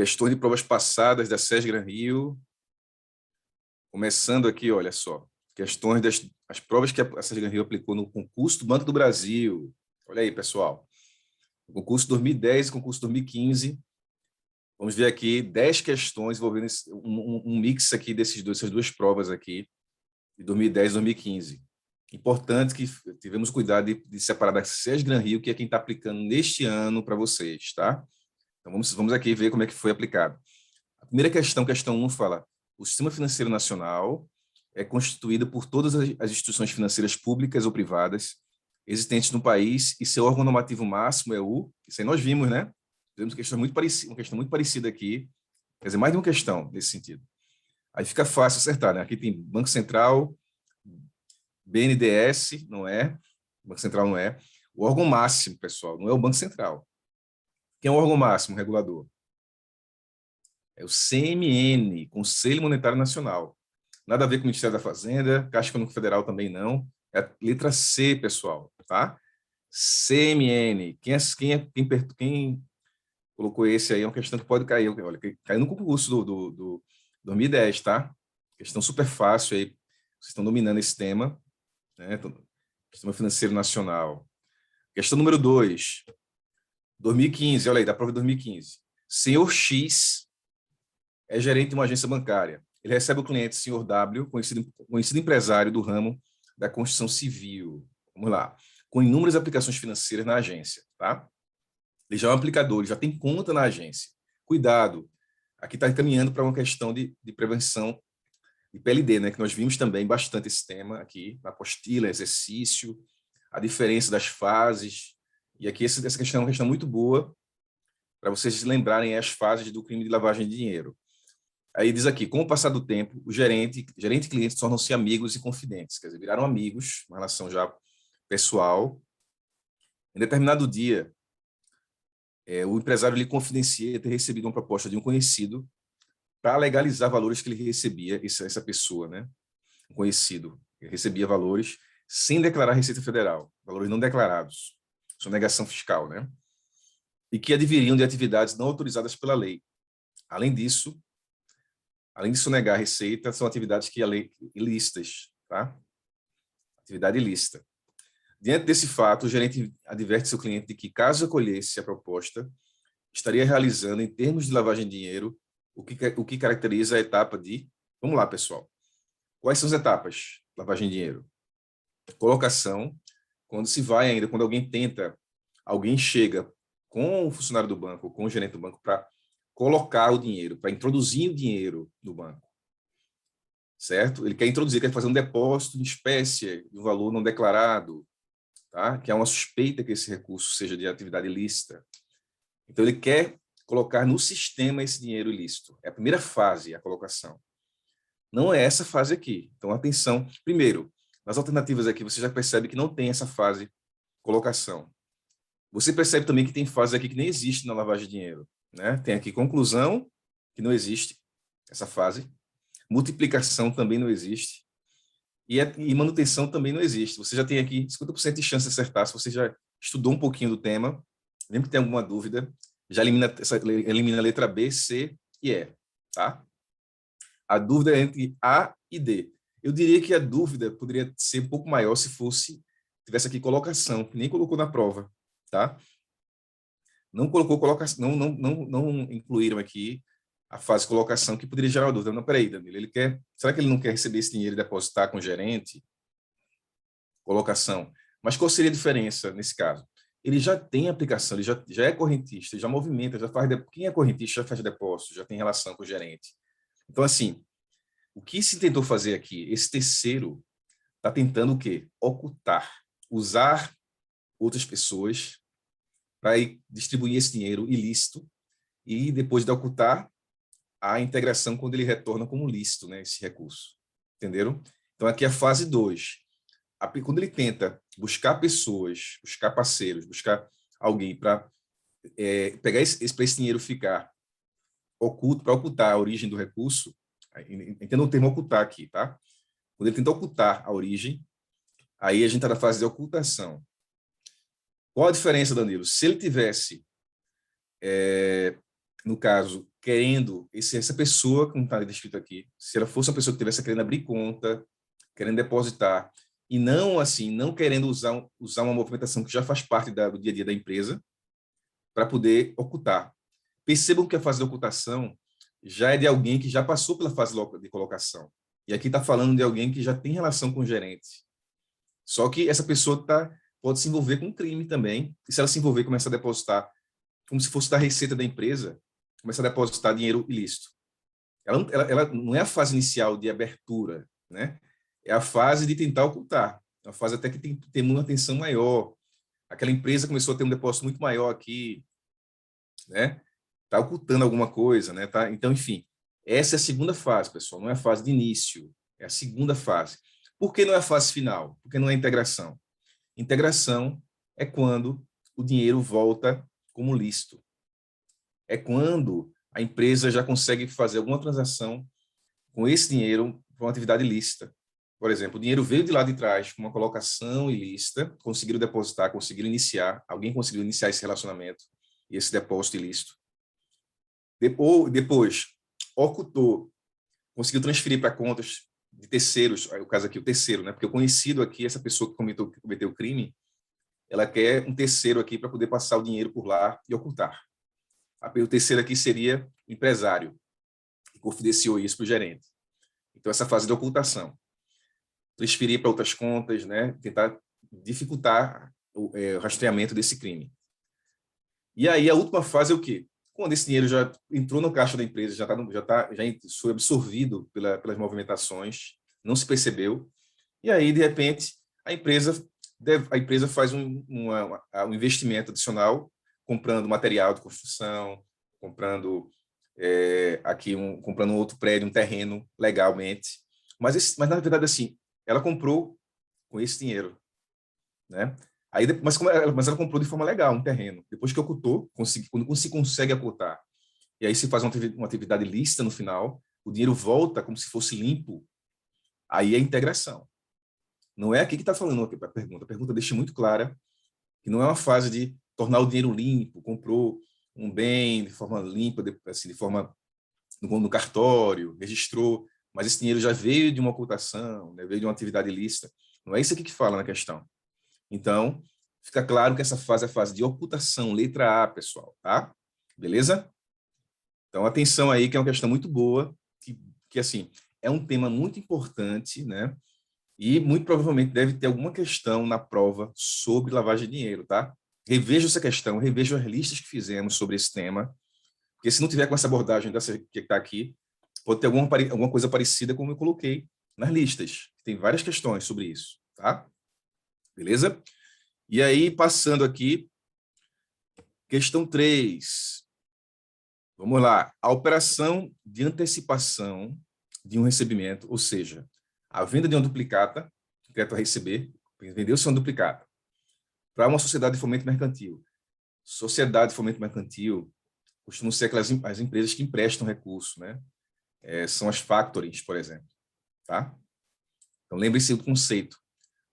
Questões de provas passadas da SES Gran Rio. Começando aqui, olha só. Questões das provas que a SES Gran Rio aplicou no concurso do Banco do Brasil. Olha aí, pessoal. O concurso 2010 e concurso 2015. Vamos ver aqui 10 questões envolvendo um mix aqui dessas duas provas aqui, de 2010 e 2015. Importante que tivemos cuidado de separar da SES Gran Rio, que é quem está aplicando neste ano para vocês, tá? Então, vamos aqui ver como é que foi aplicado. A primeira questão, questão 1, fala: o sistema financeiro nacional é constituído por todas as instituições financeiras públicas ou privadas existentes no país e seu órgão normativo máximo é o... Isso aí nós vimos, né? Temos uma questão muito parecida aqui, quer dizer, mais de uma questão nesse sentido. Aí fica fácil acertar, né? Aqui tem Banco Central, BNDES, não é? Banco Central não é. O órgão máximo, pessoal, não é o Banco Central. Quem é o órgão máximo regulador? É o CMN, Conselho Monetário Nacional. Nada a ver com o Ministério da Fazenda, Caixa Econômica Federal também não. É a letra C, pessoal, tá? CMN. Quem colocou esse aí é uma questão que pode cair. Olha, caiu no concurso do 2010, tá? Questão super fácil aí. Vocês estão dominando esse tema, né? Sistema Financeiro Nacional. Questão número 2. 2015, olha aí, da prova de 2015. Senhor X é gerente de uma agência bancária. Ele recebe o cliente senhor W, conhecido empresário do ramo da construção civil. Vamos lá. Com inúmeras aplicações financeiras na agência, tá? Ele já é um aplicador, ele já tem conta na agência. Cuidado, aqui está encaminhando para uma questão de prevenção de PLD, né? Que nós vimos também bastante esse tema aqui, na apostila, exercício, a diferença das fases. E aqui essa questão é uma questão muito boa para vocês lembrarem as fases do crime de lavagem de dinheiro. Aí diz aqui: com o passar do tempo, o gerente e clientes tornam-se amigos e confidentes, quer dizer, viraram amigos, uma relação já pessoal. Em determinado dia, o empresário lhe confidencia ter recebido uma proposta de um conhecido para legalizar valores que ele recebia, essa pessoa, né? Um conhecido, ele recebia valores sem declarar a Receita Federal, valores não declarados, sonegação fiscal, né? E que adviriam de atividades não autorizadas pela lei. Além disso, além de sonegar a receita, são atividades que a lei ilícitas, tá? Atividade ilícita. Diante desse fato, o gerente adverte seu cliente de que, caso acolhesse a proposta, estaria realizando, em termos de lavagem de dinheiro, o que caracteriza a etapa de... Vamos lá, pessoal. Quais são as etapas de lavagem de dinheiro? Colocação, quando alguém chega com o funcionário do banco, com o gerente do banco, para colocar o dinheiro, para introduzir o dinheiro no banco. Certo? Ele quer introduzir, quer fazer um depósito de espécie, de um valor não declarado, tá? Que é uma suspeita que esse recurso seja de atividade ilícita. Então, ele quer colocar no sistema esse dinheiro ilícito. É a primeira fase, a colocação. Não é essa fase aqui. Então, atenção. Primeiro, nas alternativas aqui, você já percebe que não tem essa fase colocação. Você percebe também que tem fase aqui que nem existe na lavagem de dinheiro, né? Tem aqui conclusão, que não existe, essa fase. Multiplicação também não existe. E manutenção também não existe. Você já tem aqui 50% de chance de acertar, se você já estudou um pouquinho do tema, mesmo que tenha alguma dúvida, já elimina a letra B, C e E, tá? A dúvida é entre A e D. Eu diria que a dúvida poderia ser um pouco maior se tivesse aqui colocação, que nem colocou na prova, tá? Não colocou colocação, não incluíram aqui a fase de colocação, que poderia gerar uma dúvida. Não, peraí, Danilo, será que ele não quer receber esse dinheiro e depositar com o gerente? Colocação. Mas qual seria a diferença nesse caso? Ele já tem aplicação, ele já é correntista, já movimenta, quem é correntista já faz depósito, já tem relação com o gerente. Então, assim, o que se tentou fazer aqui? Esse terceiro está tentando o quê? Ocultar, usar outras pessoas para distribuir esse dinheiro ilícito e, depois de ocultar, a integração quando ele retorna como lícito, né, esse recurso. Entenderam? Então, aqui é a fase 2. Quando ele tenta buscar pessoas, buscar parceiros, buscar alguém para pegar para esse dinheiro ficar oculto, para ocultar a origem do recurso, entenda o termo ocultar aqui, tá? Quando ele tenta ocultar a origem, aí a gente está na fase de ocultação. Qual a diferença, Danilo? Se ele tivesse, no caso, querendo, essa pessoa, como está descrito aqui, se ela fosse uma pessoa que estivesse querendo abrir conta, querendo depositar, e não assim, não querendo usar uma movimentação que já faz parte do dia a dia da empresa, para poder ocultar. Percebam que a fase de ocultação já é de alguém que já passou pela fase de colocação. E aqui está falando de alguém que já tem relação com o gerente. Só que essa pessoa pode se envolver com um crime também, e se ela se envolver, começa a depositar, como se fosse da receita da empresa, começa a depositar dinheiro ilícito. Ela não é a fase inicial de abertura, né? É a fase de tentar ocultar, a fase até que tem que ter uma atenção maior. Aquela empresa começou a ter um depósito muito maior aqui, né? Está ocultando alguma coisa, né? Tá? Então, enfim, essa é a segunda fase, pessoal, não é a fase de início, é a segunda fase. Por que não é a fase final? Porque não é a integração. Integração é quando o dinheiro volta como lícito. É quando a empresa já consegue fazer alguma transação com esse dinheiro para uma atividade ilícita. Por exemplo, o dinheiro veio de lá de trás com uma colocação ilícita, conseguiram depositar, conseguiram iniciar, alguém conseguiu iniciar esse relacionamento e esse depósito ilícito. Depois ocultou, conseguiu transferir para contas de terceiros, o caso aqui, o terceiro, né? Porque o conhecido aqui, essa pessoa que cometeu o crime, ela quer um terceiro aqui para poder passar o dinheiro por lá e ocultar. O terceiro aqui seria o empresário, que confidenciou isso para o gerente. Então, essa fase de ocultação. Transferir para outras contas, né? Tentar dificultar o rastreamento desse crime. E aí, a última fase é o quê? Quando esse dinheiro já entrou no caixa da empresa, já foi absorvido pelas movimentações, não se percebeu, e aí, de repente, a empresa faz um investimento adicional, comprando material de construção, comprando comprando um outro prédio, um terreno, legalmente. Mas na verdade, assim, ela comprou com esse dinheiro, né? Aí, mas ela comprou de forma legal um terreno. Depois que ocultou, quando se consegue ocultar, e aí se faz uma atividade lícita no final, o dinheiro volta como se fosse limpo, aí é integração. Não é aqui que está falando a pergunta. A pergunta deixa muito clara que não é uma fase de tornar o dinheiro limpo, comprou um bem de forma limpa, assim, de forma no cartório, registrou, mas esse dinheiro já veio de uma ocultação, né, veio de uma atividade ilícita. Não é isso aqui que fala na questão. Então, fica claro que essa fase é a fase de ocultação, letra A, pessoal, tá? Beleza? Então, atenção aí, que é uma questão muito boa, que assim, é um tema muito importante, né? E muito provavelmente deve ter alguma questão na prova sobre lavagem de dinheiro, tá? Reveja essa questão, reveja as listas que fizemos sobre esse tema, porque se não tiver com essa abordagem dessa que está aqui, pode ter alguma coisa parecida como eu coloquei nas listas. Tem várias questões sobre isso, tá? Beleza? E aí, passando aqui, questão 3. Vamos lá. A operação de antecipação de um recebimento, ou seja, a venda de uma duplicata, crédito a receber, vendeu-se uma duplicata, para uma sociedade de fomento mercantil. Sociedade de fomento mercantil costumam ser as empresas que emprestam recursos, né? São as factorings, por exemplo. Tá? Então, lembre-se do conceito.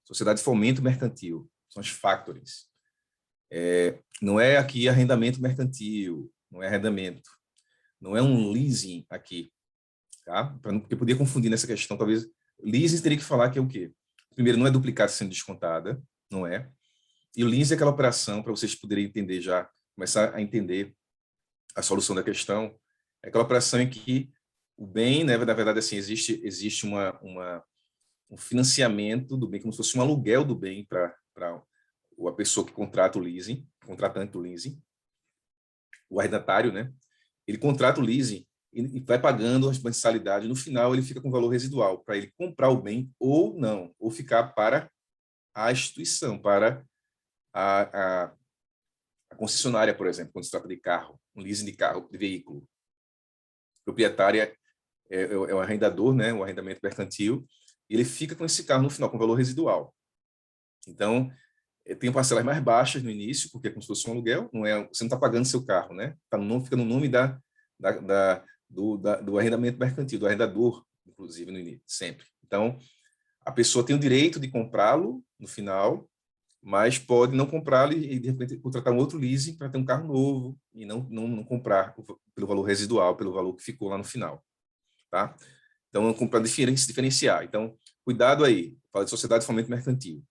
Sociedade de fomento mercantil, são as factorings. Não é aqui arrendamento mercantil, não é arrendamento. Não é um leasing aqui. Tá? Porque eu podia confundir nessa questão, talvez. Leasing teria que falar que é o quê? Primeiro, não é duplicata sendo descontada, não é? E o leasing é aquela operação, para vocês poderem entender já, começar a entender a solução da questão, é aquela operação em que o bem, né, na verdade, assim, existe um financiamento do bem, como se fosse um aluguel do bem para a pessoa que contrata o leasing, contratante do leasing, o arrendatário, né? Ele contrata o leasing e vai pagando as mensalidades. No final, ele fica com valor residual para ele comprar o bem ou não, ou ficar para a instituição, para a concessionária, por exemplo, quando se trata de carro, um leasing de carro, de veículo. O proprietário é o arrendador, né? O arrendamento mercantil, e ele fica com esse carro no final, com valor residual. Então, tem parcelas mais baixas no início, porque é como se fosse um aluguel, você não está pagando seu carro, né? Fica no nome do arrendamento mercantil, do arrendador, inclusive, no início, sempre. Então, a pessoa tem o direito de comprá-lo no final, mas pode não comprá-lo e, de repente, contratar um outro leasing para ter um carro novo e não comprar pelo valor residual, pelo valor que ficou lá no final. Tá? Então, para diferenciar. Então, cuidado aí. Fala de sociedade de fomento mercantil.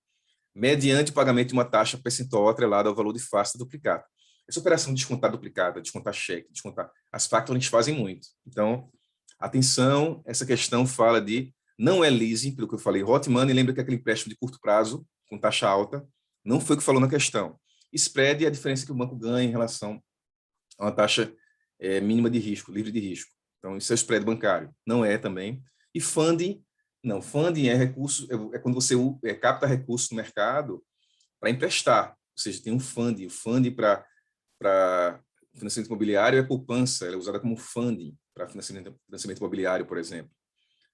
Mediante o pagamento de uma taxa percentual atrelada ao valor de face da duplicata. Essa operação de descontar duplicata, descontar cheque, descontar... As factorings fazem muito. Então, atenção, essa questão fala de... Não é leasing, pelo que eu falei. Hot money, lembra que é aquele empréstimo de curto prazo, com taxa alta, não foi o que falou na questão. Spread é a diferença que o banco ganha em relação a uma taxa mínima de risco, livre de risco. Então, isso é o spread bancário. Não é também. E funding, não. Funding é recurso, é quando você capta recursos no mercado para emprestar. Ou seja, tem um funding. O funding para financiamento imobiliário é poupança, ela é usada como funding para financiamento imobiliário, por exemplo.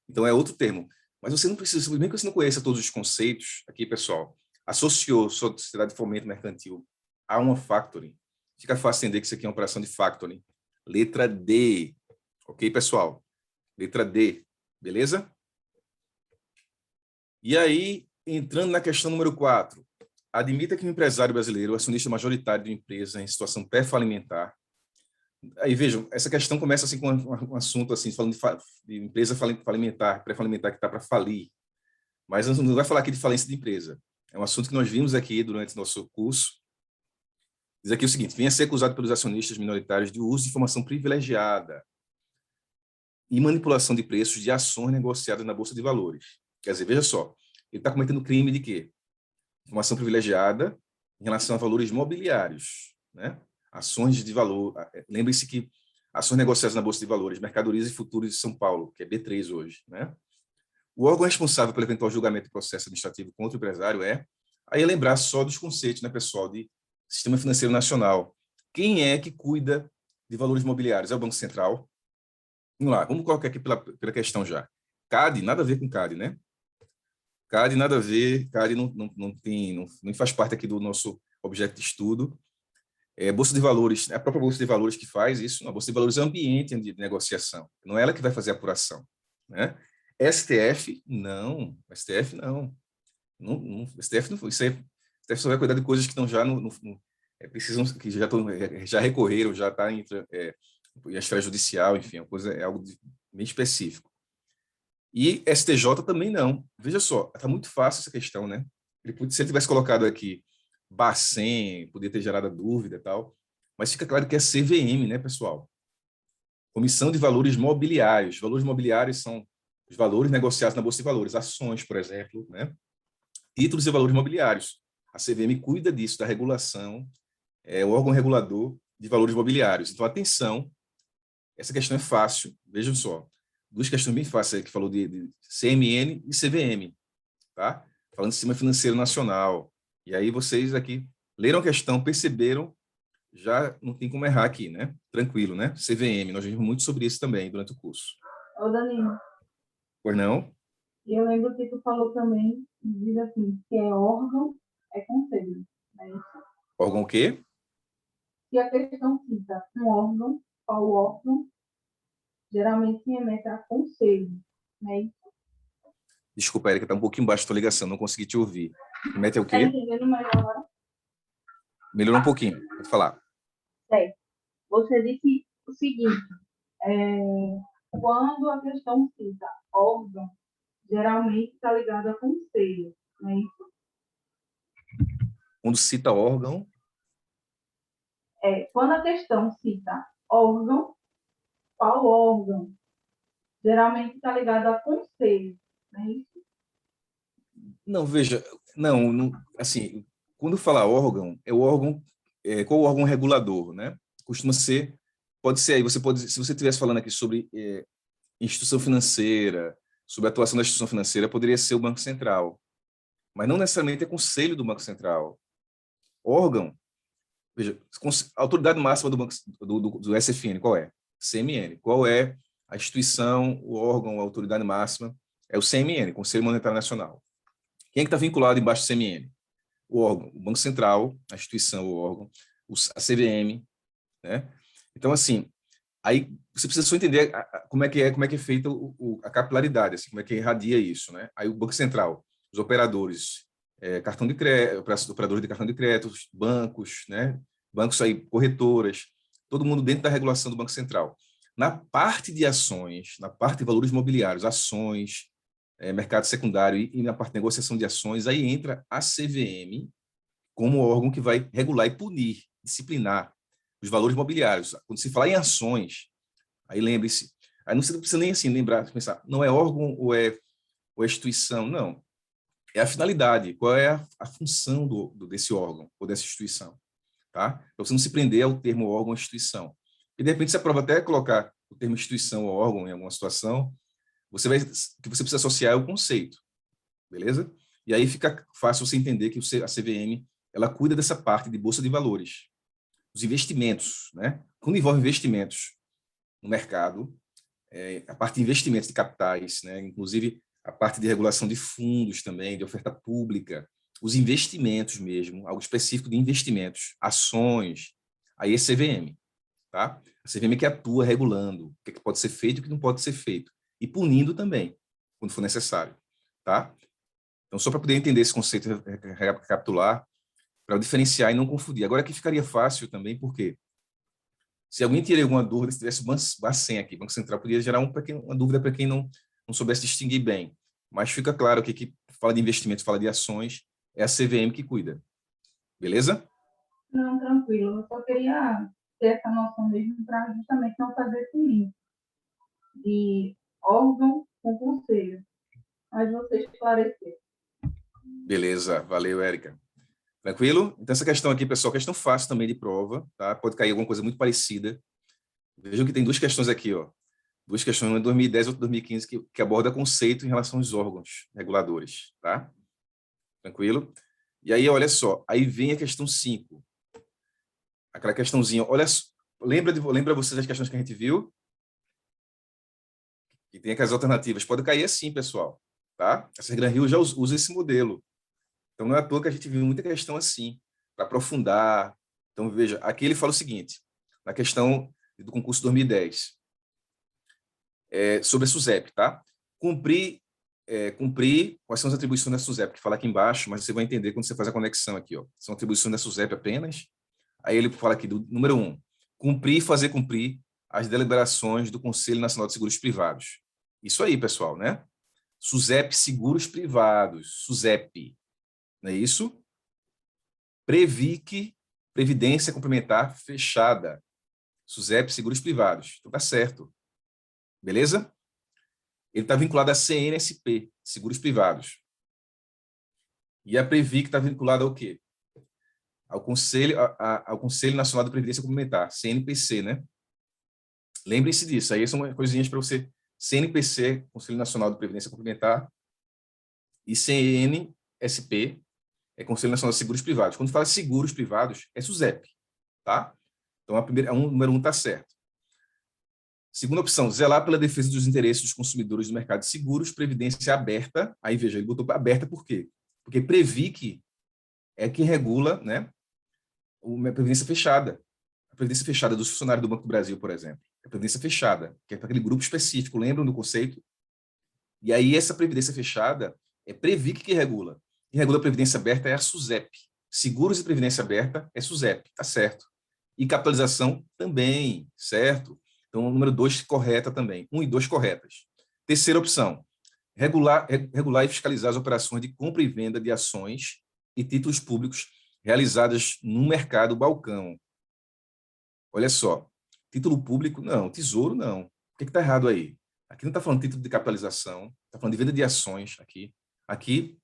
Então, é outro termo. Mas você não precisa, mesmo que você não conheça todos os conceitos, aqui, pessoal, associou sociedade de fomento mercantil a uma factoring, fica fácil entender que isso aqui é uma operação de factoring. Letra D. Ok, pessoal? Letra D. Beleza? E aí, entrando na questão número 4. Admita que um empresário brasileiro, acionista majoritário de uma empresa em situação pré-falimentar. Aí, vejam, essa questão começa assim com um assunto assim, falando de empresa falimentar, pré-falimentar que está para falir. Mas não vai falar aqui de falência de empresa. É um assunto que nós vimos aqui durante nosso curso. Diz aqui o seguinte: venha a ser acusado pelos acionistas minoritários de uso de informação privilegiada e manipulação de preços de ações negociadas na Bolsa de Valores. Quer dizer, veja só, ele está cometendo crime de quê? Informação privilegiada em relação a valores mobiliários, né? Ações de valor. Lembre-se que ações negociadas na Bolsa de Valores, Mercadorias e Futuros de São Paulo, que é B3 hoje, né? O órgão responsável pelo eventual julgamento do processo administrativo contra o empresário aí lembrar só dos conceitos, né, pessoal, de Sistema Financeiro Nacional. Quem é que cuida de valores mobiliários? É o Banco Central. Vamos lá, vamos colocar aqui pela questão já. CAD, nada a ver com CAD, né? CAD, nada a ver, CAD não faz parte aqui do nosso objeto de estudo. Bolsa de Valores, é a própria Bolsa de Valores que faz isso. A Bolsa de Valores é ambiente de negociação, não é ela que vai fazer a apuração, né? STF, não. STF, não. STF não foi. STF só vai cuidar de coisas que estão já precisam, que já recorreram, já está em a esfera judicial, enfim, é algo bem específico. E STJ também não. Veja só, está muito fácil essa questão, né? Se ele tivesse colocado aqui Bacen, poderia ter gerado dúvida e tal, mas fica claro que é CVM, né, pessoal? Comissão de Valores Mobiliários. Valores mobiliários são os valores negociados na Bolsa de Valores, ações, por exemplo, né? Títulos e valores mobiliários. A CVM cuida disso, da regulação, é o órgão regulador de valores mobiliários. Então, atenção, essa questão é fácil, vejam só. Duas questões bem fáceis, que falou de CMN e CVM, tá? Falando de Sistema Financeiro Nacional. E aí vocês aqui leram a questão, perceberam, já não tem como errar aqui, né? Tranquilo, né? CVM, nós vimos muito sobre isso também durante o curso. Ô, Danilo. Pois não? E eu lembro que tu falou também, diz assim, que é órgão, é conselho, não é isso? Órgão o quê? Se a questão cita um órgão, qual órgão, geralmente se remete a conselho, não é isso? Desculpa, Erika, está um pouquinho baixo a tua ligação, não consegui te ouvir. Remete ao Está quê? entendendo melhor agora? Melhorou um pouquinho, pode falar. Certo. Você disse o seguinte, quando a questão cita órgão, geralmente está ligado a conselho, não é isso? Quando cita órgão, Quando a questão cita órgão, qual órgão? Geralmente está ligado a conselho, não é isso? não, veja, não, assim, quando fala órgão, é o órgão, qual o órgão regulador, né? Costuma ser, pode ser aí, se você estivesse falando aqui sobre instituição financeira, sobre a atuação da instituição financeira, poderia ser o Banco Central, mas não necessariamente é conselho do Banco Central. Órgão, veja, a autoridade máxima do, banco, do SFN, qual é? CMN. Qual é a instituição, o órgão, a autoridade máxima? É o CMN, Conselho Monetário Nacional. Quem é que está vinculado embaixo do CMN? O órgão, o Banco Central, a instituição, o órgão, a CVM, né? Então, assim, aí você precisa só entender como é que é feita a capilaridade, assim, como é que irradia isso, né? Aí o Banco Central, os operadores, cartão de crédito, operadores de cartão de crédito, bancos, né? Bancos aí, corretoras, todo mundo dentro da regulação do Banco Central. Na parte de ações, na parte de valores imobiliários, ações, mercado secundário e na parte de negociação de ações, aí entra a CVM como órgão que vai regular e punir, disciplinar os valores imobiliários. Quando se fala em ações, aí lembre-se, aí não precisa nem assim lembrar, pensar, não é órgão ou é instituição, não. É a finalidade, qual é a função desse órgão ou dessa instituição, tá? Para você não se prender ao termo órgão ou instituição. E, de repente, você aprova até colocar o termo instituição ou órgão em alguma situação, o que você precisa associar é o conceito, beleza? E aí fica fácil você entender que a CVM, ela cuida dessa parte de bolsa de valores, os investimentos, né? Quando envolve investimentos no mercado, a parte de investimentos de capitais, né? Inclusive a parte de regulação de fundos também, de oferta pública, os investimentos mesmo, algo específico de investimentos, ações, aí é CVM, tá? A CVM que atua regulando o que pode ser feito e o que não pode ser feito, e punindo também, quando for necessário, tá? Então, só para poder entender esse conceito, recapitular, para diferenciar e não confundir. Agora, aqui ficaria fácil também, porque se alguém tiver alguma dúvida, se tivesse o Bacen aqui, Banco Central, poderia gerar uma dúvida para quem não soubesse distinguir bem. Mas fica claro que fala de investimentos, fala de ações, é a CVM que cuida. Beleza? Não, tranquilo. Eu só queria ter essa noção mesmo para justamente não fazer esse link de órgão com conselho. Mas você esclareceu. Beleza, valeu, Érica. Tranquilo? Então, essa questão aqui, pessoal, questão fácil também de prova, tá? Pode cair alguma coisa muito parecida. Vejam que tem duas questões aqui, ó. Duas questões, uma de 2010 e outra de 2015, que aborda conceito em relação aos órgãos reguladores, tá? Tranquilo? E aí, olha só, aí vem a questão 5. Aquela questãozinha, olha, lembra vocês das questões que a gente viu? Que tem aquelas alternativas. Pode cair assim, pessoal, tá? A Sergram Rio já usa esse modelo. Então, não é à toa que a gente viu muita questão assim, para aprofundar. Então, veja, aqui ele fala o seguinte, na questão do concurso 2010, sobre a SUSEP, tá? Cumprir, quais são as atribuições da SUSEP, que fala aqui embaixo, mas você vai entender quando você faz a conexão aqui, ó. São atribuições da SUSEP apenas. Aí ele fala aqui do número 1, cumprir e fazer cumprir as deliberações do Conselho Nacional de Seguros Privados. Isso aí, pessoal, né? SUSEP Seguros Privados, SUSEP, não é isso? Previc, Previdência Complementar Fechada, SUSEP Seguros Privados. Então, tá certo. Beleza? Ele está vinculado à CNSP, Seguros Privados. E a Previc está vinculada ao quê? Ao Conselho Nacional de Previdência Complementar, CNPC, né? Lembrem-se disso. Aí são coisinhas para você. CNPC, Conselho Nacional de Previdência Complementar, e CNSP, Conselho Nacional de Seguros Privados. Quando fala seguros privados, é SUSEP, tá? Então, o número 1 está certo. Segunda opção, zelar pela defesa dos interesses dos consumidores do mercado de seguros, previdência aberta. Aí, veja, ele botou aberta por quê? Porque Previc é quem regula, né, a previdência fechada. A previdência fechada dos funcionários do Banco do Brasil, por exemplo. A previdência fechada, que é para aquele grupo específico. Lembram do conceito? E aí, essa previdência fechada é Previc que regula. Quem regula a previdência aberta é a SUSEP. Seguros e previdência aberta é SUSEP, tá certo. E capitalização também, certo? Então, o número 2 correta também. 1 e 2 corretas. Terceira opção, regular e fiscalizar as operações de compra e venda de ações e títulos públicos realizadas no mercado balcão. Olha só, título público, não, tesouro, não. O que está errado aí? Aqui não está falando de título de capitalização, está falando de venda de ações aqui. Aqui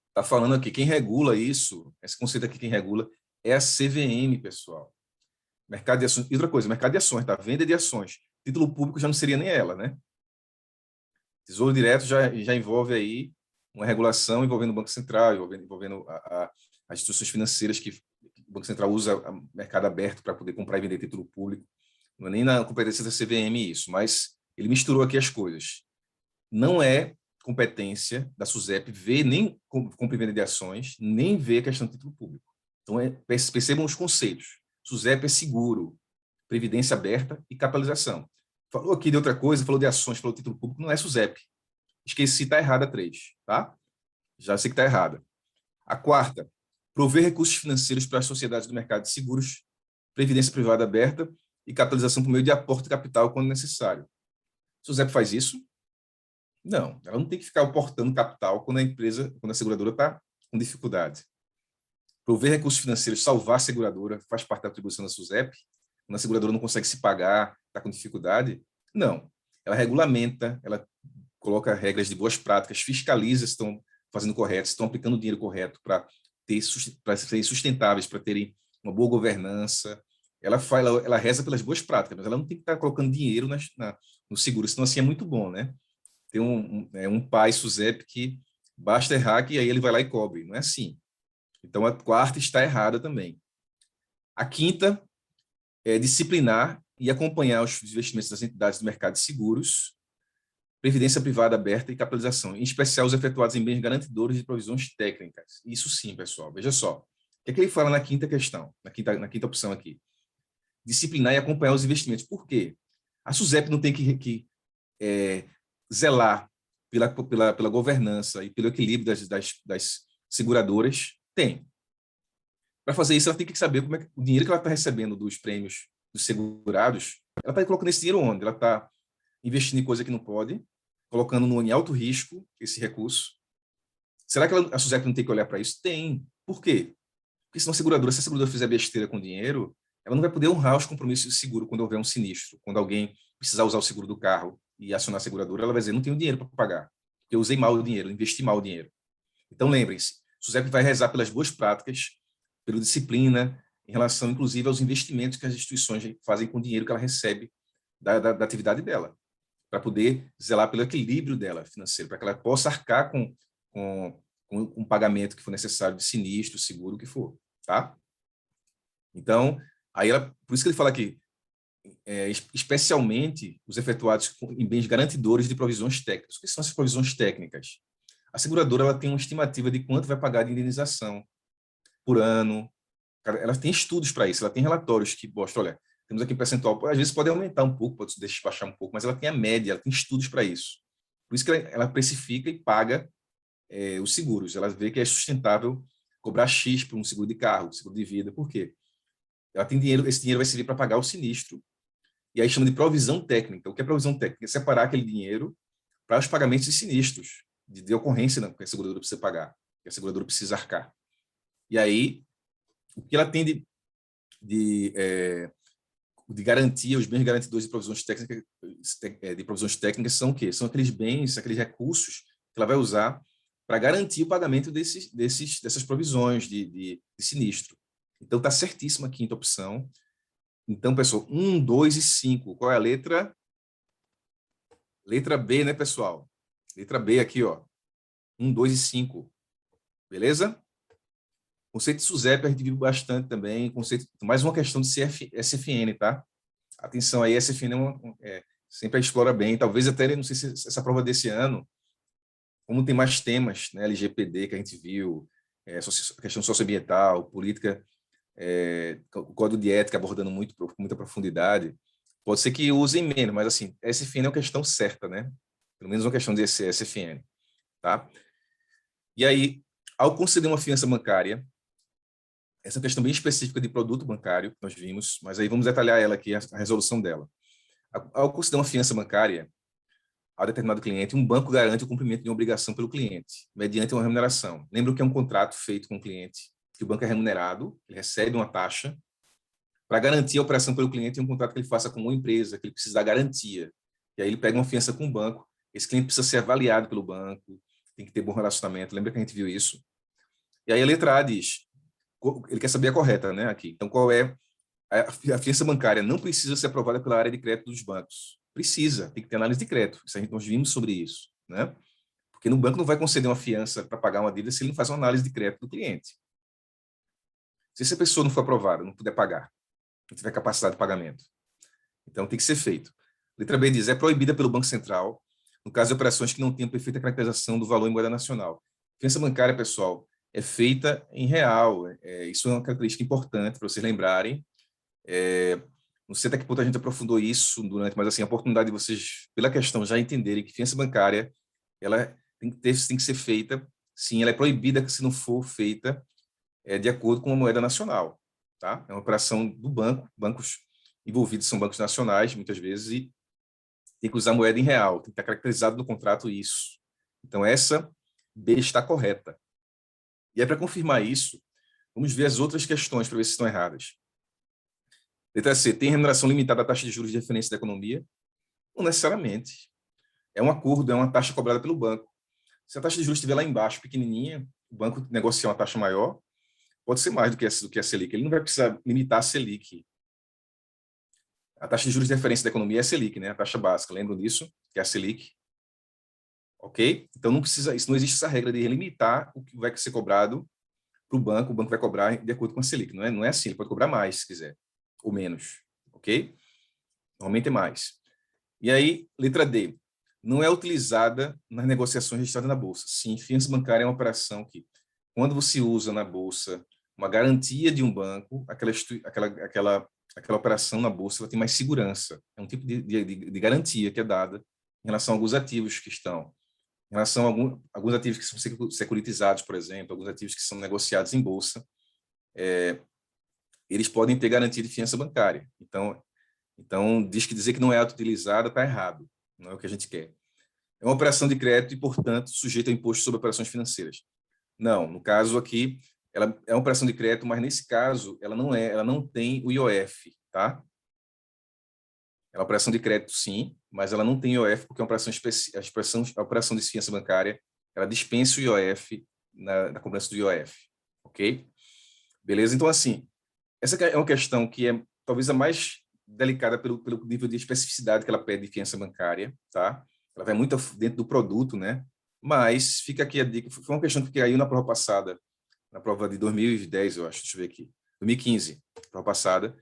está falando aqui, quem regula isso, esse conceito aqui, quem regula, é a CVM, pessoal. Mercado de ações. E outra coisa, mercado de ações, tá? Venda de ações. Título público já não seria nem ela, né? Tesouro direto já envolve aí uma regulação envolvendo o Banco Central, envolvendo as instituições financeiras que o Banco Central usa o mercado aberto para poder comprar e vender título público. Não é nem na competência da CVM isso, mas ele misturou aqui as coisas. Não é competência da SUSEP ver nem compra e venda de ações, nem ver a questão do título público. Então, percebam os conceitos. SUSEP é seguro, previdência aberta e capitalização. Falou aqui de outra coisa, falou de ações, falou de título público, não é SUSEP. Esqueci, está errada a 3, tá? Já sei que está errada. A quarta, prover recursos financeiros para as sociedades do mercado de seguros, previdência privada aberta e capitalização por meio de aporte de capital quando necessário. A SUSEP faz isso? Não, ela não tem que ficar aportando capital quando a empresa, quando a seguradora está com dificuldade. Prover recursos financeiros, salvar a seguradora, faz parte da atribuição da SUSEP. Quando a seguradora não consegue se pagar, está com dificuldade? Não. Ela regulamenta, ela coloca regras de boas práticas, fiscaliza se estão fazendo correto, se estão aplicando o dinheiro correto para serem sustentáveis, para terem uma boa governança. Ela reza pelas boas práticas, mas ela não tem que estar colocando dinheiro no seguro, senão assim é muito bom, né? Tem um pai SUSEP que basta errar que aí ele vai lá e cobre. Não é assim. Então, a quarta está errada também. A quinta é disciplinar e acompanhar os investimentos das entidades do mercado de seguros, previdência privada aberta e capitalização, em especial os efetuados em bens garantidores de provisões técnicas. Isso sim, pessoal. Veja só. O que é que ele fala na quinta questão, na quinta opção aqui? Disciplinar e acompanhar os investimentos. Por quê? A SUSEP não tem que zelar pela governança e pelo equilíbrio das seguradoras? Tem. Para fazer isso, ela tem que saber como é que o dinheiro que ela está recebendo dos prêmios dos segurados, ela está colocando esse dinheiro onde? Ela está investindo em coisa que não pode, colocando em alto risco esse recurso. Será que a SUSEP não tem que olhar para isso? Tem. Por quê? Porque senão se a seguradora fizer besteira com dinheiro, ela não vai poder honrar os compromissos de seguro quando houver um sinistro. Quando alguém precisar usar o seguro do carro e acionar a seguradora, ela vai dizer, não tenho dinheiro para pagar, porque eu usei mal o dinheiro, investi mal o dinheiro. Então, lembrem-se, a SUSEP vai rezar pelas boas práticas, pela disciplina, em relação, inclusive, aos investimentos que as instituições fazem com o dinheiro que ela recebe da atividade dela, para poder zelar pelo equilíbrio dela financeiro, para que ela possa arcar com um pagamento que for necessário de sinistro, seguro, o que for, tá? Então, por isso que ele fala aqui, especialmente os efetuados em bens garantidores de provisões técnicas. O que são essas provisões técnicas? A seguradora ela tem uma estimativa de quanto vai pagar de indenização por ano. Ela tem estudos para isso, ela tem relatórios que mostram, olha, temos aqui um percentual, às vezes pode aumentar um pouco, pode deixar baixar um pouco, mas ela tem a média, ela tem estudos para isso. Por isso que ela precifica e paga os seguros. Ela vê que é sustentável cobrar X por um seguro de carro, seguro de vida. Por quê? Ela tem dinheiro, esse dinheiro vai servir para pagar o sinistro. E aí chama de provisão técnica. O que é provisão técnica? É separar aquele dinheiro para os pagamentos de sinistros, de ocorrência que a seguradora precisa pagar, que a seguradora precisa arcar. E aí, o que ela tem de garantia, os bens garantidores de provisões técnicas são o quê? São aqueles bens, aqueles recursos que ela vai usar para garantir o pagamento dessas provisões de sinistro. Então, está certíssima a quinta opção. Então, pessoal, 1, 2 e 5. Qual é a letra? Letra B, né, pessoal? Letra B aqui, ó. 1, 2 e 5. Beleza? Conceito de SUSEP a gente viu bastante também. Conceito, mais uma questão de SFN, tá? Atenção aí, SFN sempre a explora bem. Talvez até, não sei se essa prova desse ano, como tem mais temas, né, LGPD que a gente viu, questão socioambiental, política, o código de ética abordando com muita profundidade, pode ser que usem menos, mas assim, SFN é uma questão certa, né? Pelo menos uma questão de SFN, tá? E aí, ao conceder uma fiança bancária, essa é uma questão bem específica de produto bancário que nós vimos, mas aí vamos detalhar ela aqui, a resolução dela. Ao conceder uma fiança bancária a determinado cliente, um banco garante o cumprimento de uma obrigação pelo cliente, mediante uma remuneração. Lembra que é um contrato feito com o cliente, que o banco é remunerado, ele recebe uma taxa, para garantir a operação pelo cliente, um contrato que ele faça com uma empresa, que ele precisa dar garantia. E aí ele pega uma fiança com o banco, esse cliente precisa ser avaliado pelo banco, tem que ter bom relacionamento, lembra que a gente viu isso? E aí a letra A diz, ele quer saber a correta, né, aqui. Então, qual é? A fiança bancária não precisa ser aprovada pela área de crédito dos bancos. Precisa, tem que ter análise de crédito. Nós vimos sobre isso, né? Porque no banco não vai conceder uma fiança para pagar uma dívida se ele não faz uma análise de crédito do cliente. Se essa pessoa não for aprovada, não puder pagar, não tiver capacidade de pagamento. Então, tem que ser feito. Letra B diz, é proibida pelo Banco Central, no caso de operações que não tenham perfeita caracterização do valor em moeda nacional. Fiança bancária, pessoal, é feita em real. Isso é uma característica importante para vocês lembrarem. Não sei até que ponto a gente aprofundou isso durante, mas assim, a oportunidade de vocês, pela questão, já entenderem que fiança bancária, ela tem que ser feita sim, ela é proibida se não for feita de acordo com a moeda nacional, tá? É uma operação do banco, bancos envolvidos são bancos nacionais, muitas vezes, e tem que usar moeda em real, tem que estar caracterizado no contrato isso. Então, essa B está correta. E aí, para confirmar isso, vamos ver as outras questões para ver se estão erradas. Letra C, tem remuneração limitada à taxa de juros de referência da economia? Não necessariamente. É um acordo, é uma taxa cobrada pelo banco. Se a taxa de juros estiver lá embaixo, pequenininha, o banco negocia uma taxa maior, pode ser mais do que a Selic. Ele não vai precisar limitar a Selic. A taxa de juros de referência da economia é a Selic, né? A taxa básica. Lembram disso? Que é a Selic. Ok? Então, não precisa, isso não existe essa regra de limitar o que vai ser cobrado para o banco vai cobrar de acordo com a Selic. Não é assim, ele pode cobrar mais, se quiser, ou menos. Ok? Normalmente é mais. E aí, letra D. Não é utilizada nas negociações registradas na Bolsa. Sim, fiança bancária é uma operação que, quando você usa na Bolsa uma garantia de um banco, aquela operação na Bolsa ela tem mais segurança. É um tipo de garantia que é dada em relação a alguns ativos que estão. Em relação a alguns ativos que são securitizados, por exemplo, alguns ativos que são negociados em Bolsa, eles podem ter garantia de fiança bancária. Então dizer que não é auto-utilizada está errado. Não é o que a gente quer. É uma operação de crédito e, portanto, sujeita a imposto sobre operações financeiras. Não, no caso aqui, ela é uma operação de crédito, mas nesse caso ela não tem o IOF, tá? É uma operação de crédito, sim, mas ela não tem IOF porque é uma operação a operação de fiança bancária, ela dispensa o IOF na cobrança do IOF, ok? Beleza? Então, assim, essa é uma questão que é talvez a mais delicada pelo nível de especificidade que ela pede de fiança bancária, tá? Ela vai muito dentro do produto, né? Mas fica aqui a dica, foi uma questão que caiu na prova passada, na prova de 2010, eu acho, deixa eu ver aqui, 2015, prova passada.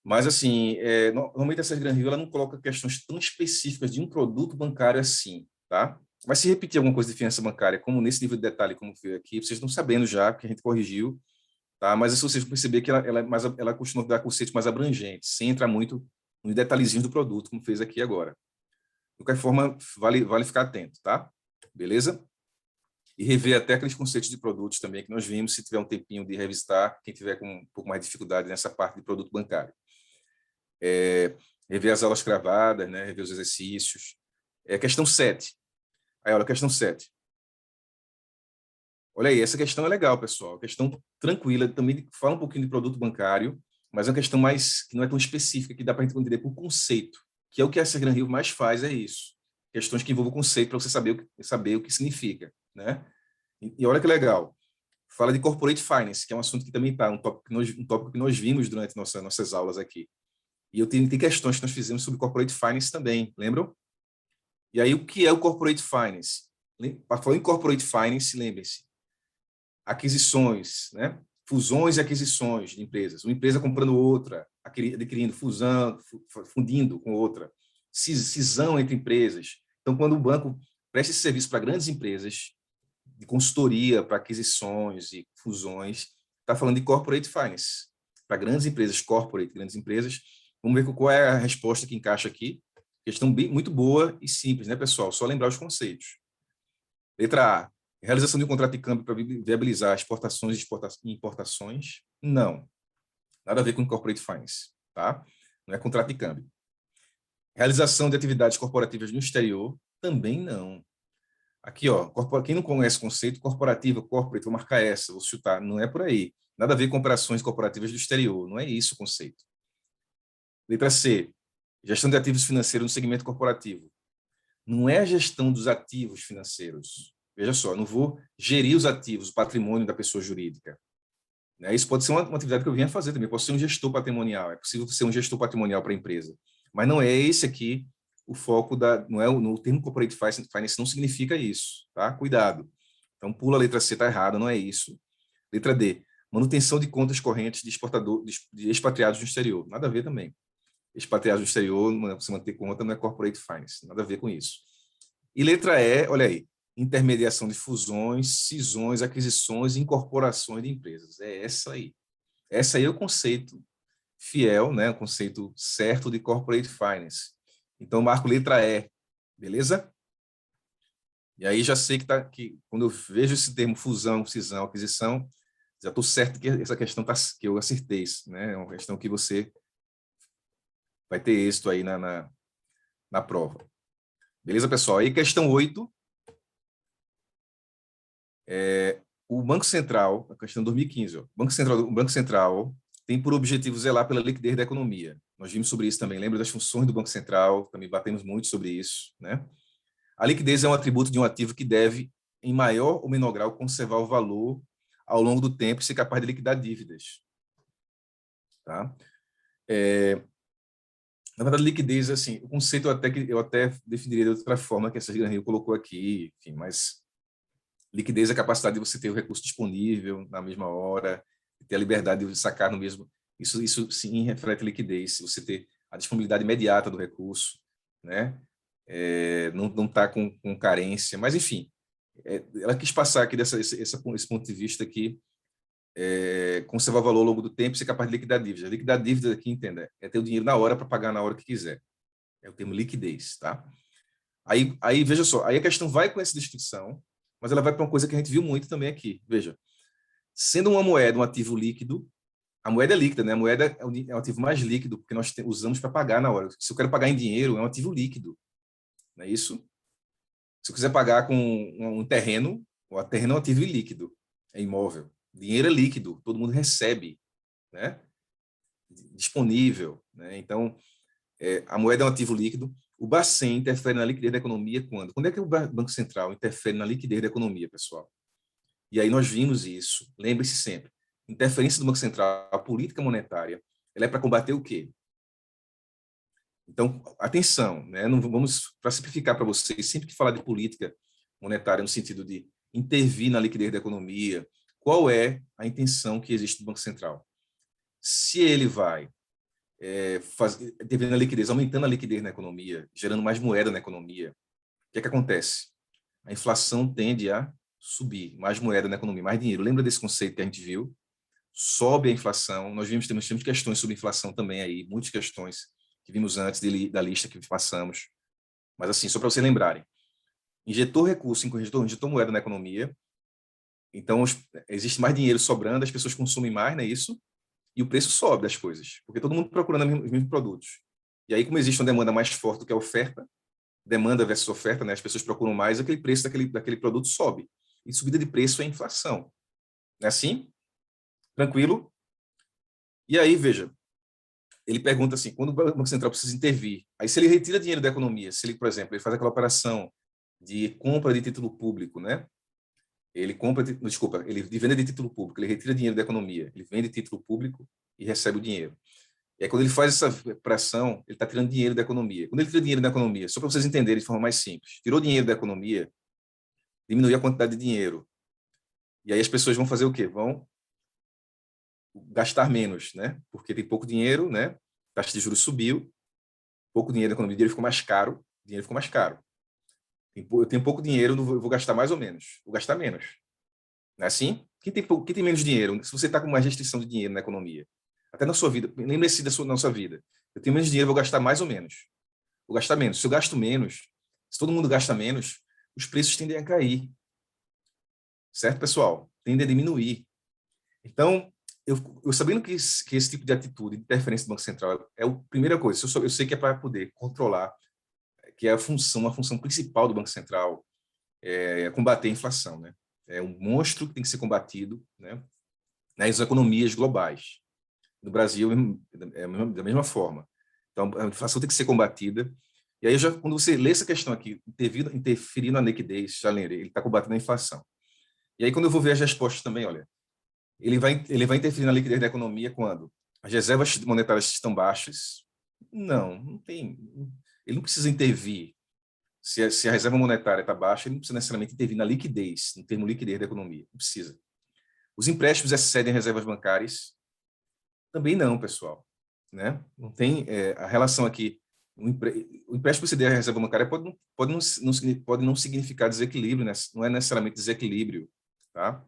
Mas, assim, normalmente essa Gran Rio ela não coloca questões tão específicas de um produto bancário assim, tá? Mas se repetir alguma coisa de fiança bancária, como nesse nível de detalhe, como foi aqui, vocês estão sabendo já, que a gente corrigiu, tá? Mas se vocês vão perceber que ela costuma dar conceitos mais abrangentes, sem entrar muito nos detalhezinhos do produto, como fez aqui agora. De qualquer forma, vale ficar atento, tá? Beleza? E rever até aqueles conceitos de produtos também que nós vimos, se tiver um tempinho de revistar, quem tiver com um pouco mais de dificuldade nessa parte de produto bancário. Rever as aulas gravadas, né? Rever os exercícios. Questão 7. Aí, olha, questão 7. Olha aí, essa questão é legal, pessoal. Questão tranquila, também fala um pouquinho de produto bancário, mas é uma questão mais que não é tão específica, que dá para a gente entender por conceito, que é o que a Gran Rio mais faz, é isso. Questões que envolvem o conceito para você saber o que significa, né? E olha que legal. Fala de corporate finance, que é um assunto que também está, um tópico que nós vimos durante nossas aulas aqui. E tem questões que nós fizemos sobre corporate finance também, lembram? E aí, o que é o corporate finance? Falando em corporate finance, lembrem-se, aquisições, né? Fusões e aquisições de empresas. Uma empresa comprando outra, adquirindo, fundindo com outra. Cisão entre empresas. Então, quando o banco presta esse serviço para grandes empresas, de consultoria para aquisições e fusões, está falando de corporate finance. Para grandes empresas, grandes empresas. Vamos ver qual é a resposta que encaixa aqui. Questão muito boa e simples, né, pessoal? Só lembrar os conceitos. Letra A. Realização de um contrato de câmbio para viabilizar exportações e importações? Não. Nada a ver com corporate finance, tá? Não é contrato de câmbio. Realização de atividades corporativas no exterior? Também não. Aqui, ó, quem não conhece o conceito corporativo, corporate, vou marcar essa, vou chutar, não é por aí. Nada a ver com operações corporativas do exterior, não é isso o conceito. Letra C. Gestão de ativos financeiros no segmento corporativo. Não é a gestão dos ativos financeiros. Veja só, não vou gerir os ativos, o patrimônio da pessoa jurídica. Isso pode ser uma atividade que eu venha fazer também, posso ser um gestor patrimonial, é possível ser um gestor patrimonial para a empresa. Mas não é esse aqui o foco não é no termo corporate finance não significa isso, tá? Cuidado. Então pula a letra C, está errada, não é isso. Letra D, manutenção de contas correntes de expatriados no exterior, nada a ver também. Expatriados no exterior, você manter conta não é corporate finance, nada a ver com isso. E letra E, olha aí, intermediação de fusões, cisões, aquisições e incorporações de empresas. É essa aí. Essa aí é o conceito fiel, né? O conceito certo de corporate finance. Então, marco letra E, beleza? E aí já sei que quando eu vejo esse termo fusão, cisão, aquisição, já estou certo que essa questão que eu acertei, né? É uma questão que você vai ter êxito aí na prova. Beleza, pessoal? Aí questão 8, o Banco Central, a questão de 2015, ó, o Banco Central tem por objetivo zelar pela liquidez da economia. Nós vimos sobre isso também, lembra das funções do Banco Central, também batemos muito sobre isso, né? A liquidez é um atributo de um ativo que deve, em maior ou menor grau, conservar o valor ao longo do tempo e ser capaz de liquidar dívidas. Tá? Na verdade, liquidez, assim, o conceito eu até definiria de outra forma que essa Rio colocou aqui, enfim, mas liquidez é a capacidade de você ter o recurso disponível na mesma hora, ter a liberdade de sacar no mesmo. Isso sim reflete liquidez, se você ter a disponibilidade imediata do recurso, né? Não está com carência, mas enfim, ela quis passar aqui esse ponto de vista aqui, conservar valor ao longo do tempo e ser capaz de liquidar dívida. Liquidar dívida aqui, entenda, é ter o dinheiro na hora para pagar na hora que quiser. É o termo liquidez, tá? Aí veja só, aí a questão vai com essa distinção, mas ela vai para uma coisa que a gente viu muito também aqui. Veja, sendo uma moeda um ativo líquido, a moeda é líquida, né? A moeda é o ativo mais líquido, porque nós usamos para pagar na hora. Se eu quero pagar em dinheiro, é um ativo líquido, não é isso? Se eu quiser pagar com um terreno, o terreno é um ativo ilíquido, é imóvel. Dinheiro é líquido, todo mundo recebe, né? Disponível, né? Então, a moeda é um ativo líquido. O Bacen interfere na liquidez da economia quando? Quando é que o Banco Central interfere na liquidez da economia, pessoal? E aí nós vimos isso. Lembre-se sempre, interferência do Banco Central, a política monetária, ela é para combater o quê? Então, atenção, né? Não vamos, para simplificar para vocês, sempre que falar de política monetária no sentido de intervir na liquidez da economia, qual é a intenção que existe do Banco Central? Se ele vai intervir na liquidez, aumentando a liquidez na economia, gerando mais moeda na economia, o que é que acontece? A inflação tende a subir, mais moeda na economia, mais dinheiro. Lembra desse conceito que a gente viu? Sobe a inflação. Nós temos questões sobre inflação também aí, muitas questões que vimos antes da lista que passamos. Mas assim, só para vocês lembrarem, injetou recurso, injetou moeda na economia, então existe mais dinheiro sobrando, as pessoas consumem mais, não é isso? E o preço sobe das coisas, porque todo mundo procurando os mesmos produtos. E aí, como existe uma demanda mais forte do que a oferta, demanda versus oferta, né? As pessoas procuram mais, aquele preço daquele produto sobe. E subida de preço é inflação. Não é assim? Tranquilo? E aí, veja, ele pergunta assim, quando o Banco Central precisa intervir, aí se ele retira dinheiro da economia, se ele, por exemplo, ele faz aquela operação de compra de título público, né? Ele compra, desculpa, ele de venda de título público, ele retira dinheiro da economia, ele vende título público e recebe o dinheiro. E aí, quando ele faz essa operação, ele está tirando dinheiro da economia. Quando ele tira dinheiro da economia, só para vocês entenderem de forma mais simples, tirou dinheiro da economia, diminuiu a quantidade de dinheiro. E aí as pessoas vão fazer o quê? Vão gastar menos, né? Porque tem pouco dinheiro, né? A taxa de juros subiu, pouco dinheiro na economia, o dinheiro ficou mais caro, o dinheiro ficou mais caro. Eu tenho pouco dinheiro, eu vou gastar mais ou menos, vou gastar menos. Não é assim? Quem tem menos dinheiro? Se você está com mais restrição de dinheiro na economia, até na sua vida, lembre-se na sua vida. Eu tenho menos dinheiro, vou gastar mais ou menos. Vou gastar menos. Se eu gasto menos, se todo mundo gasta menos, os preços tendem a cair. Certo, pessoal? Tendem a diminuir. Então, eu sabendo que esse tipo de atitude, de interferência do Banco Central, é a primeira coisa. Eu sei que é para poder controlar, que é a função principal do Banco Central, combater a inflação, né? É um monstro que tem que ser combatido, né? Nas economias globais. No Brasil, da mesma forma. Então, a inflação tem que ser combatida. E aí, quando você lê essa questão aqui, interferindo na liquidez, já lerei, ele está combatendo a inflação. E aí, quando eu vou ver as respostas também, olha, ele vai interferir na liquidez da economia quando as reservas monetárias estão baixas. Não tem. Ele não precisa intervir. Se a reserva monetária está baixa, ele não precisa necessariamente intervir na liquidez, no termo liquidez da economia. Não precisa. Os empréstimos excedem reservas bancárias? Também não, pessoal. Né? Não tem a relação aqui. O empréstimo que você der à reserva bancária pode não significar desequilíbrio, né? Não é necessariamente desequilíbrio. Tá?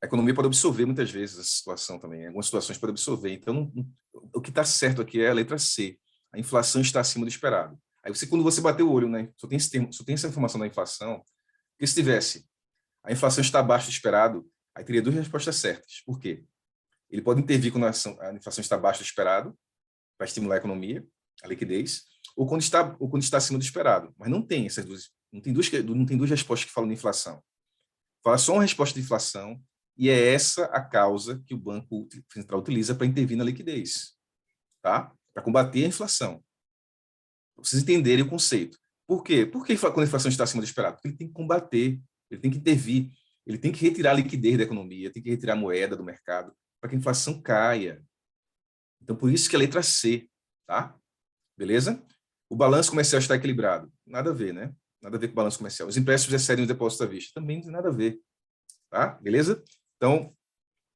A economia pode absorver muitas vezes essa situação também. Em algumas situações pode absorver. Então, o que está certo aqui é a letra C. A inflação está acima do esperado. Aí quando você bater o olho, né, só tem esse termo, só tem essa informação da inflação, porque se tivesse a inflação está abaixo do esperado, aí teria duas respostas certas. Por quê? Ele pode intervir quando a inflação está abaixo do esperado, para estimular a economia, a liquidez, ou quando está acima do esperado. Mas não tem essas duas, não tem duas respostas que falam de inflação. Fala só uma resposta de inflação, e é essa a causa que o Banco Central utiliza para intervir na liquidez, tá? Para combater a inflação. Vocês entenderem o conceito. Por quê? Porque quando a inflação está acima do esperado? Porque ele tem que combater, ele tem que intervir, ele tem que retirar a liquidez da economia, tem que retirar a moeda do mercado para que a inflação caia. Então, por isso que a letra C, tá? Beleza? O balanço comercial está equilibrado. Nada a ver, né? Nada a ver com o balanço comercial. Os empréstimos excedem os depósitos à vista. Também não tem nada a ver, tá? Beleza? Então,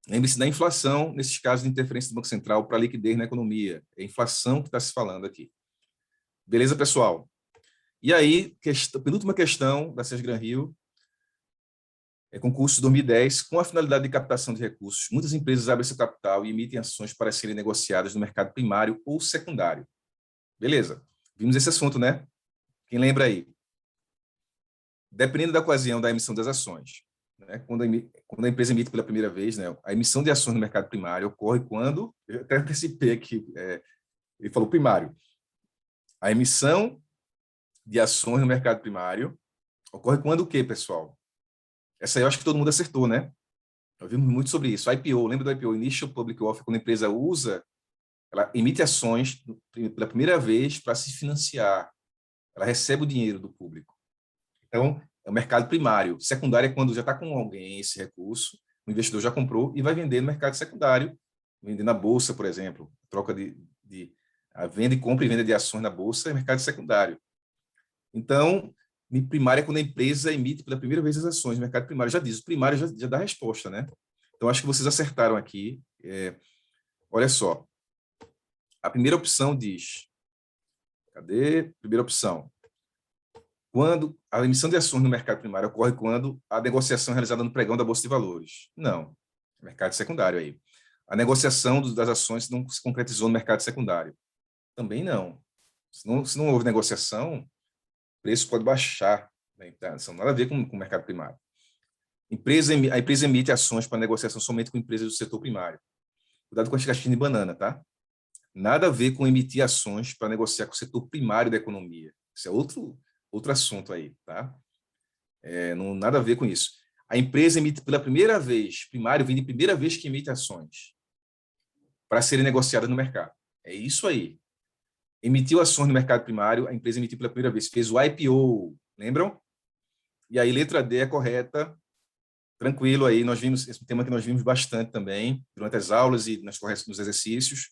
lembre-se da inflação, nesses casos de interferência do Banco Central para a liquidez na economia. É a inflação que está se falando aqui. Beleza, pessoal? E aí, penúltima questão da SES Gran Rio, concurso de 2010, com a finalidade de captação de recursos, muitas empresas abrem seu capital e emitem ações para serem negociadas no mercado primário ou secundário. Beleza, vimos esse assunto, né? Quem lembra aí? Dependendo da ocasião da emissão das ações, né? Quando a empresa emite pela primeira vez, né? A emissão de ações no mercado primário ocorre quando, eu até antecipei aqui, ele falou primário, a emissão de ações no mercado primário ocorre quando o quê, pessoal? Essa aí eu acho que todo mundo acertou, né? Nós vimos muito sobre isso. IPO, lembra do IPO, Initial Public Offer, quando a empresa ela emite ações pela primeira vez para se financiar. Ela recebe o dinheiro do público. Então, é o mercado primário. Secundário é quando já está com alguém esse recurso, o investidor já comprou e vai vender no mercado secundário, vender na bolsa, por exemplo. Troca a venda e compra e venda de ações na bolsa é mercado secundário. Então, em primária, quando a empresa emite pela primeira vez as ações, no mercado primário já diz, o primário já dá a resposta, né? Então, acho que vocês acertaram aqui. Olha só, a primeira opção diz, cadê? Primeira opção. Quando a emissão de ações no mercado primário ocorre quando a negociação é realizada no pregão da Bolsa de Valores. Não, mercado secundário aí. A negociação das ações não se concretizou no mercado secundário. Também não. Se não houve negociação, o preço pode baixar. Né? Então, nada a ver com o mercado primário. A empresa emite ações para negociação somente com empresas do setor primário. Cuidado com as casquinhas de banana, tá? Nada a ver com emitir ações para negociar com o setor primário da economia. Isso é outro assunto aí, tá? Não nada a ver com isso. A empresa emite pela primeira vez, primário vem de primeira vez que emite ações para serem negociadas no mercado. É isso aí. Emitiu ações no mercado primário, a empresa emitiu pela primeira vez, fez o IPO, lembram? E aí, letra D é correta, tranquilo aí, nós vimos, esse tema que nós vimos bastante também, durante as aulas e nos exercícios.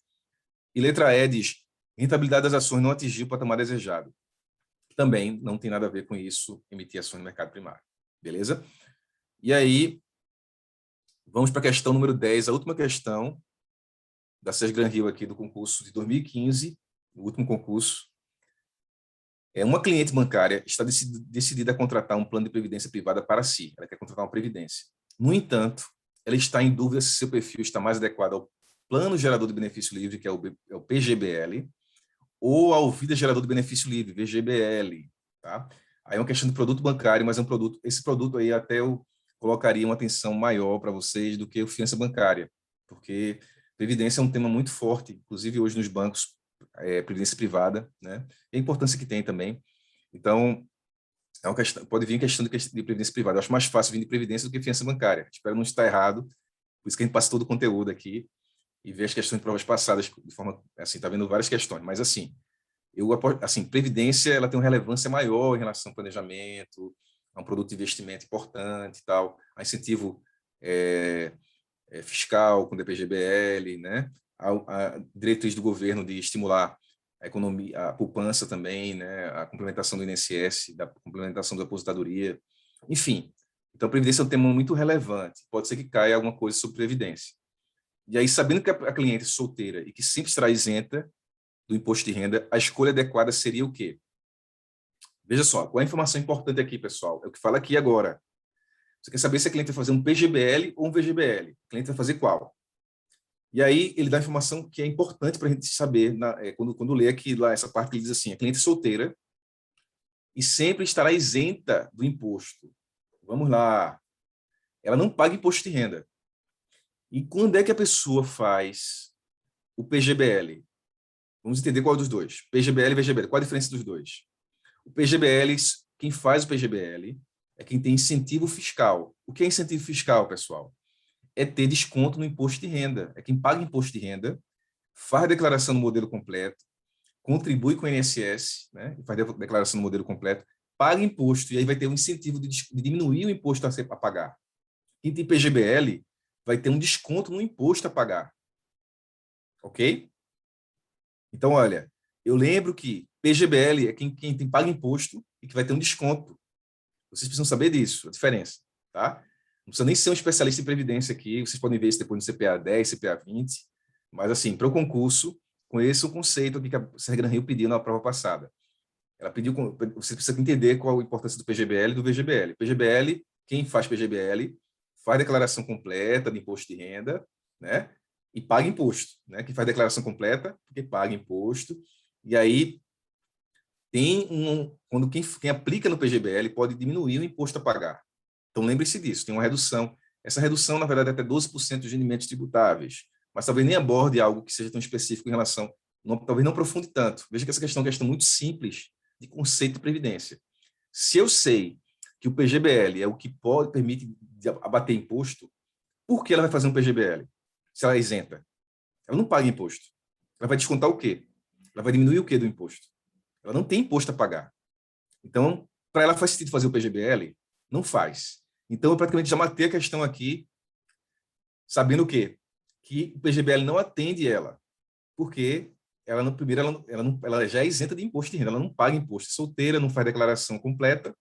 E letra E diz, rentabilidade das ações não atingiu o patamar desejado. Também não tem nada a ver com isso, emitir ações no mercado primário. Beleza? E aí, vamos para a questão número 10, a última questão da SES Gran Rio aqui do concurso de 2015, o último concurso. Uma cliente bancária está decidida a contratar um plano de previdência privada para si. Ela quer contratar uma previdência. No entanto, ela está em dúvida se seu perfil está mais adequado ao Plano Gerador de Benefício Livre, que é o PGBL, ou ao Vida Gerador de Benefício Livre, VGBL. Tá? Aí é uma questão de produto bancário, mas esse produto aí até eu colocaria uma atenção maior para vocês do que o fiança bancária, porque previdência é um tema muito forte, inclusive hoje nos bancos, previdência privada, né? E a importância que tem também. Então, é uma questão, pode vir questão de previdência privada. Eu acho mais fácil vir de previdência do que fiança bancária. Espero não estar errado, por isso que a gente passa todo o conteúdo aqui e vê as questões de provas passadas de forma, assim, está vendo várias questões, mas assim, previdência, ela tem uma relevância maior em relação ao planejamento, a um produto de investimento importante e tal, a incentivo fiscal com o DPGBL, né? A diretriz do governo de estimular a economia, a poupança também, né? A complementação do INSS, da complementação da aposentadoria, enfim. Então, a previdência é um tema muito relevante. Pode ser que caia alguma coisa sobre previdência. E aí, sabendo que a cliente é solteira e que sempre estará isenta do imposto de renda, a escolha adequada seria o quê? Veja só, qual é a informação importante aqui, pessoal? É o que fala aqui agora. Você quer saber se a cliente vai fazer um PGBL ou um VGBL? A cliente vai fazer qual? E aí ele dá informação que é importante para a gente saber, quando lê aqui lá essa parte que ele diz assim, a cliente solteira e sempre estará isenta do imposto. Vamos lá. Ela não paga imposto de renda. E quando é que a pessoa faz o PGBL? Vamos entender qual dos dois. PGBL e VGBL. Qual a diferença dos dois? O PGBL, quem faz o PGBL é quem tem incentivo fiscal. O que é incentivo fiscal, pessoal? É ter desconto no imposto de renda. É quem paga imposto de renda, faz a declaração no modelo completo, contribui com o INSS, né, faz a declaração no modelo completo, paga imposto, e aí vai ter um incentivo de diminuir o imposto a pagar. Quem tem PGBL vai ter um desconto no imposto a pagar. Ok? Então, olha, eu lembro que PGBL é quem paga imposto e que vai ter um desconto. Vocês precisam saber disso, a diferença, tá? Não precisa nem ser um especialista em previdência aqui, vocês podem ver isso depois no CPA 10, CPA 20, mas, assim, para o concurso, conheça o conceito que a Serra Rio pediu na prova passada. Ela pediu, você precisa entender qual a importância do PGBL e do VGBL. PGBL, quem faz PGBL, faz declaração completa de imposto de renda, né? E paga imposto, né? Quem faz declaração completa, porque paga imposto. E aí, quando quem aplica no PGBL pode diminuir o imposto a pagar. Então, lembre-se disso, tem uma redução. Essa redução, na verdade, é até 12% dos rendimentos tributáveis, mas talvez nem aborde algo que seja tão específico em relação, talvez não aprofunde tanto. Veja que essa questão é uma questão muito simples de conceito de previdência. Se eu sei que o PGBL é o que permite abater imposto, por que ela vai fazer um PGBL? Se ela é isenta? Ela não paga imposto. Ela vai descontar o quê? Ela vai diminuir o quê do imposto? Ela não tem imposto a pagar. Então, para ela faz sentido fazer o PGBL? Não faz. Então, eu praticamente já matei a questão aqui, sabendo o quê? Que o PGBL não atende ela, porque ela, no primeiro, ela já é isenta de imposto de renda, ela não paga imposto. É solteira, não faz declaração completa,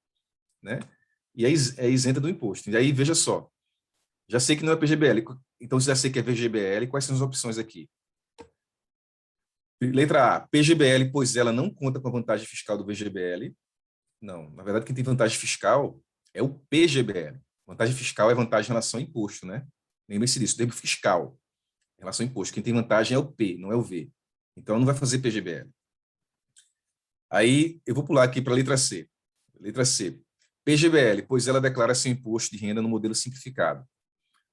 né? E é isenta do imposto. E aí, veja só, já sei que não é PGBL, então se já sei que é VGBL, quais são as opções aqui? Letra A, PGBL, pois ela não conta com a vantagem fiscal do VGBL. Não, na verdade, quem tem vantagem fiscal é o PGBL. Vantagem fiscal é vantagem em relação ao imposto, né? Lembre-se disso, termo fiscal, em relação ao imposto. Quem tem vantagem é o P, não é o V. Então, não vai fazer PGBL. Aí, eu vou pular aqui para a letra C. Letra C. PGBL, pois ela declara seu imposto de renda no modelo simplificado.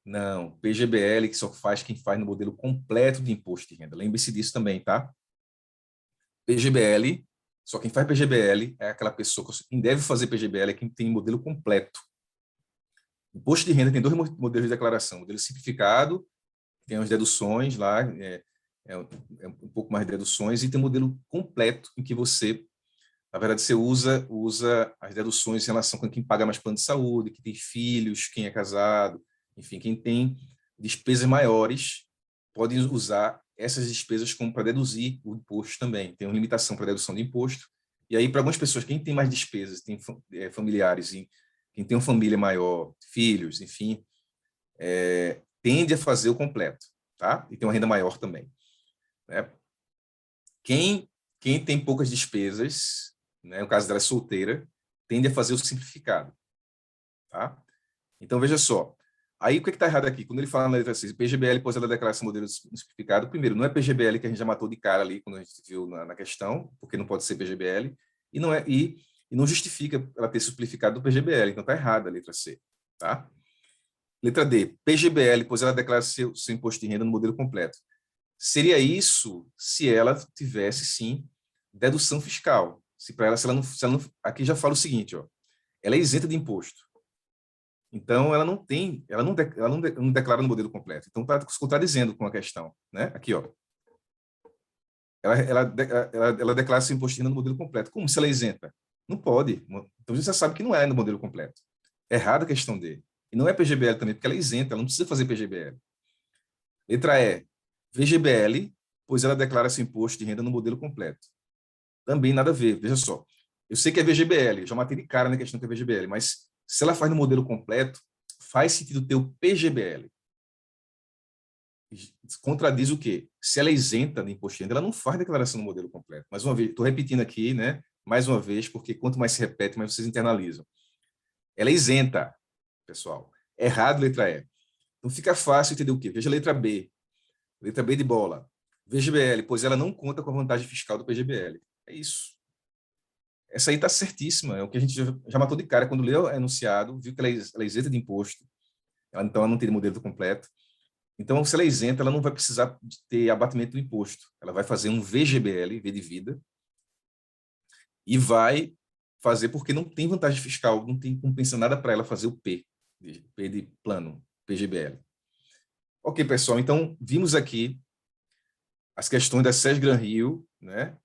Não, PGBL que só faz quem faz no modelo completo de imposto de renda. Lembre-se disso também, tá? PGBL, só quem faz PGBL é aquela pessoa, quem deve fazer PGBL é quem tem modelo completo. Imposto de renda tem dois modelos de declaração. Modelo simplificado, tem as deduções lá, é um pouco mais de deduções, e tem um modelo completo, em que você, na verdade, você usa as deduções em relação com quem paga mais plano de saúde, quem tem filhos, quem é casado, enfim, quem tem despesas maiores, pode usar essas despesas como para deduzir o imposto também. Tem uma limitação para dedução de imposto. E aí, para algumas pessoas, quem tem mais despesas, tem familiares, e quem tem uma família maior, filhos, enfim, tende a fazer o completo, tá? E tem uma renda maior também, né? Quem tem poucas despesas, né, no caso dela é solteira, tende a fazer o simplificado, tá? Então, veja só. Aí, o que está errado aqui? Quando ele fala na letra 6, PGBL, pôs ela declaração modelo simplificado, primeiro, não é PGBL que a gente já matou de cara ali, quando a gente viu na questão, porque não pode ser PGBL, e não justifica ela ter simplificado do PGBL, então está errada a letra C, tá? Letra D, PGBL, pois ela declara seu imposto de renda no modelo completo. Seria isso se ela tivesse, sim, dedução fiscal. Se ela não, aqui já fala o seguinte, ó, ela é isenta de imposto. Então, ela não declara no modelo completo. Então, está se contradizendo com a questão, né? Aqui, ó. Ela declara seu imposto de renda no modelo completo. Como se ela é isenta? Não pode. Então, você sabe que não é no modelo completo. É errada a questão dele. E não é PGBL também, porque ela é isenta, ela não precisa fazer PGBL. Letra E, VGBL, pois ela declara seu imposto de renda no modelo completo. Também nada a ver, veja só. Eu sei que é VGBL, já matei de cara na questão que é VGBL, mas se ela faz no modelo completo, faz sentido ter o PGBL. Contradiz o quê? Se ela é isenta de imposto de renda, ela não faz declaração no modelo completo. Mais uma vez, estou repetindo aqui, né? Mais uma vez, porque quanto mais se repete, mais vocês internalizam. Ela é isenta, pessoal. Errado, letra E. Então fica fácil entender o quê? Veja a letra B. Letra B de bola. VGBL, pois ela não conta com a vantagem fiscal do PGBL. É isso. essa aí está certíssima, é o que a gente já matou de cara. Quando leu o enunciado, viu que ela é isenta de imposto, então ela não tem modelo completo. Então, se ela é isenta, ela não vai precisar de ter abatimento do imposto. Ela vai fazer um VGBL, V de vida, e vai fazer porque não tem vantagem fiscal, não tem compensa nada para ela fazer o P de plano, PGBL. Ok, pessoal, então vimos aqui as questões da SES Gran Rio, né?